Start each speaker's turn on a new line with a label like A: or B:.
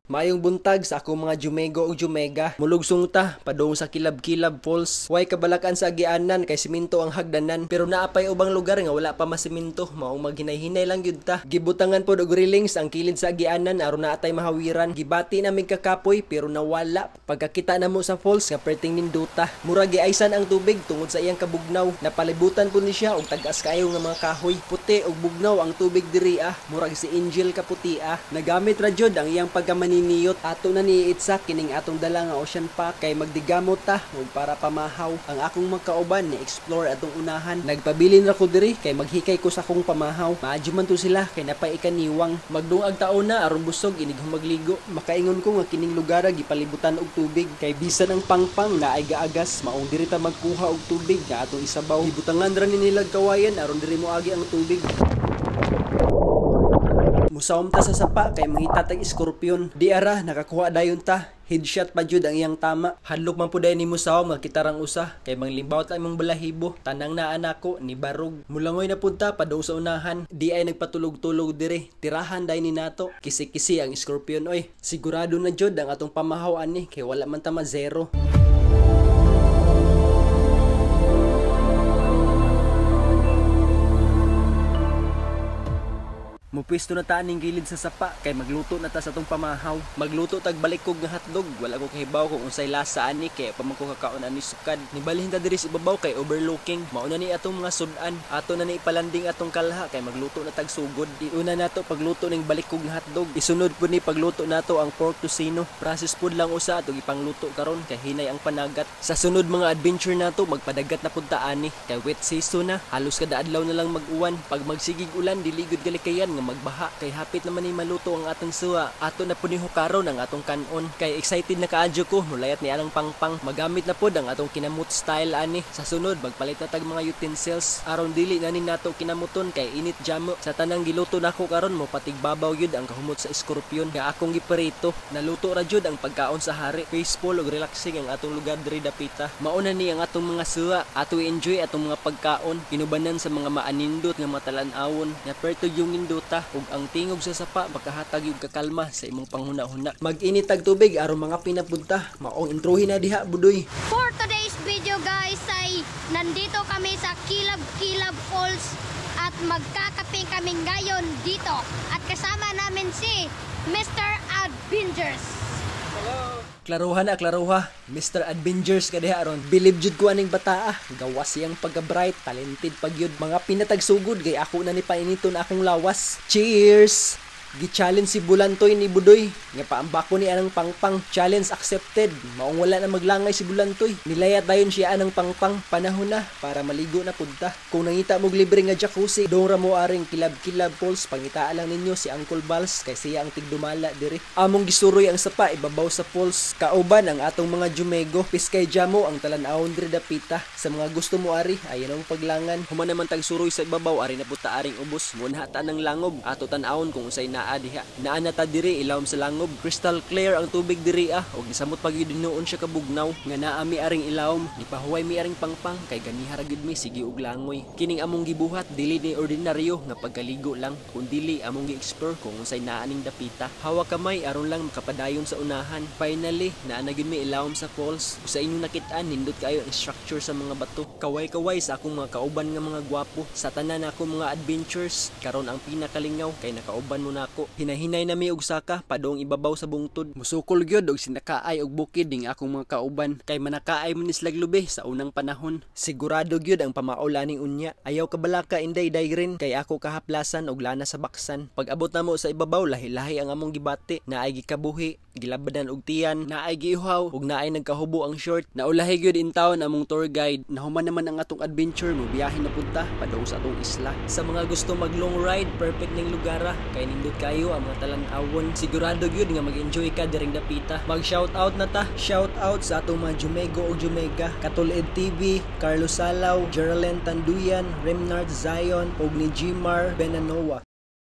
A: Maayong buntag sa akong mga Jumego ug Jumega. Mulugsong ta padung sa Kilab-Kilab Falls. Way kabalakan sa agianan kay siminto ang hagdanan, pero naapay ubang lugar nga wala pa masiminto, maong maghinay-hinay lang gyud ta. Gibutangan pod og railings ang kilid sa agianan aron naatay mahawiran. Gibati namin kakapoy pero nawala. Pagkakita namo sa falls nga perting ninduta, murag giaysan ang tubig tungod sa iyang kabugnaw. Napalibutan pud ni siya og tagas kayo nga mga kahoy. Puti og bugnaw ang tubig diri murag si Angel kaputi Nagamit ra jud ang iyang pagkamani niyot ato na ni itsa kining atong dala nga ocean pack kay magdigamot ta ug para pamahaw. Ang akong magkauban ni explore atong unahan. Nagpabilin ra ko diri kay maghikay ko sa akong pamahaw. Maadyo man to sila kay napay ikaniwang. Magduang taon na aron busog inig magligo. Makaingon ko nga kining lugar gipalibutan og tubig kay bisan ang pangpang na ay gaagas maong diri ta magkuha og tubig nga atong isabaw. Gibutangan ra ni nilag kawayan aron diri moagi ang tubig. Musawom ta sa sapa kay mangita tag iskorpion. Di ara nakakuha dayon ta. Headshot pa jud ang iyang tama. Hadlok man pud ni musawom magkitarang usa kay manglimbawt ang imong balahibo. Tanang naa nako ni barog. Mulangoy na pud ta padung sa unahan. Di ay nagpatulog-tulog diri. Tirahan day ni nato. Kisi-kisi ang iskorpion oy. Sigurado na jud ang atong pamahaw ani kay wala man ta ma-zero. Mupwesto na ta ning gilid sa sapa kay magluto na ta sa atong pamahaw. Magluto tag balikog nga hotdog. Wala ko kahibaw kung unsay lasa ani kay pa man ko kakaon ani sukad. Nibalhin ta diri sa ibabaw kay overlooking. Mao na ni atong mga sudan. Ato na ni ipalanding atong kalha kay magluto na tag sugod. Iuna nato pagluto ning balikog nga hotdog. Isunod pud ni pagluto nato ang pork tocino. Process pud lang usa atong ipangluto karon kay hinay ang panagat. Sa sunod mga adventure nato magpadagat na pud ta ani kay wet season na. Halos kada adlaw na lang mag-uwan. Pag magsigig ulan dili gud galikayan nga magbaha kay hapit naman ni maluto ang atong suwa. Ato na pud ni hukaron ang atong kanon kay excited na kaadyo ko mulayat ni anang pangpang. Magamit na pud ang atong kinamut style ani. Sa sunod magpalit na tag mga utensils aron dili na ni nato kinamuton kay init jamo. Sa tanang giluto nako karon mo patigbabaw yun ang kahumot sa eskorpion nga akong giperito. Naluto ra jud ang pagkaon sa hari. Peaceful ug relaxing ang atong lugar diri dapita. Mauna ni ang atong mga suwa. Ato enjoy atong mga pagkaon kinubanan sa mga maanindot nga matalan-awon nga perto yung induta ug ang tingog sa sapa makahatag yung kakalma sa imong panghuna-huna. Mag-init tag tubig aron mga pinapunta. Maong introhin na diha budoy.
B: For today's video guys ay nandito kami sa Kilab-Kilab Falls at magkakaping kami ngayon dito at kasama namin si Mr. Adventures.
A: Klaruha na, klaruha. Mr. Adventures ka diha aron. Believe jud ko aning bata gawas siyang pagka-bright, talented pagyud. Mga pinatagsugod kay ako na ni painiton akong lawas. Cheers! Gi-challenge si Bulantoy ni Budoy nga paambako ni anang pangpang. Challenge accepted. Maong wala na maglangay si Bulantoy. Nilayat dayon siya anang pangpang. Panahon na para maligo na punta. Kung nangita mog libre nga jacuzzi, dong ra mo aring Kilab-Kilab Falls. Pangitaan lang ninyo si Uncle Bals kay siya ang tigdumala diri. Among gisuroy ang sapa ibabaw sa falls. Kauban ang atong mga Jumego. Piskay jamo ang talan-awon diri dapita. Sa mga gusto mo ari, ayan ang paglangan. Human naman tag suroy sa ibabaw ari na puta aring ubos. Munha ta ng langob. Ato tan-awon kung usay naa diha. Naa na ta diri ilawom sa langob. Crystal clear ang tubig diri og gisamot pag noon siya kabugnaw nga naa mi aring ilawom. Nipahuway mi aring pangpang kay ganiha ra gid mi sige og langoy. Kining among gibuhat dili ni ordinaryo nga pagkaligo lang kundi among gi-explore kung unsay naa ning dapita. Hawa kamay aron lang makapadayon sa unahan. Finally naa na gid mi ilawom sa falls. Sa inyong nakit-an nindot kayo ang structure sa mga bato. Kaway-kaway sa akong mga kauban nga mga gwapo. Sa tanan ako mga adventures karon ang pinakalingaw kay nakauban mo na ako. Hinahinay na mi og saka padong ibabaw sa bungtod. Musukol gyud og sinakaay og bukid ning akong mga kauban kay manakaay man islag lubi sa unang panahon. Sigurado gyud ang pamaulaning unya. Ayaw kabalaka inday dayren kay ako kahaplasan og lana sa baksan. Pag abot namo sa ibabaw lahi-lahi ang among gibati. Naay gikabuhi, gilabadan og tiyan, naay giihaw ug naay nagkahubo ang short. Naulahi gyud in town among tour guide. Nahuman naman ang atong adventure mo biyahe na punta padung sa atong isla. Sa mga gusto mag long ride, perfect ning lugara kay nindot kayo ang mga talan-awon. Sigurado gyud nga mag-enjoy ka diring dapita. Mag-shoutout na ta. Shoutout sa atong mga Jumego o Jumega, Katulid TV, Carlos Salaw, Geraldine Tanduyan, Remnard Zion ug ni Jimar Benanoa.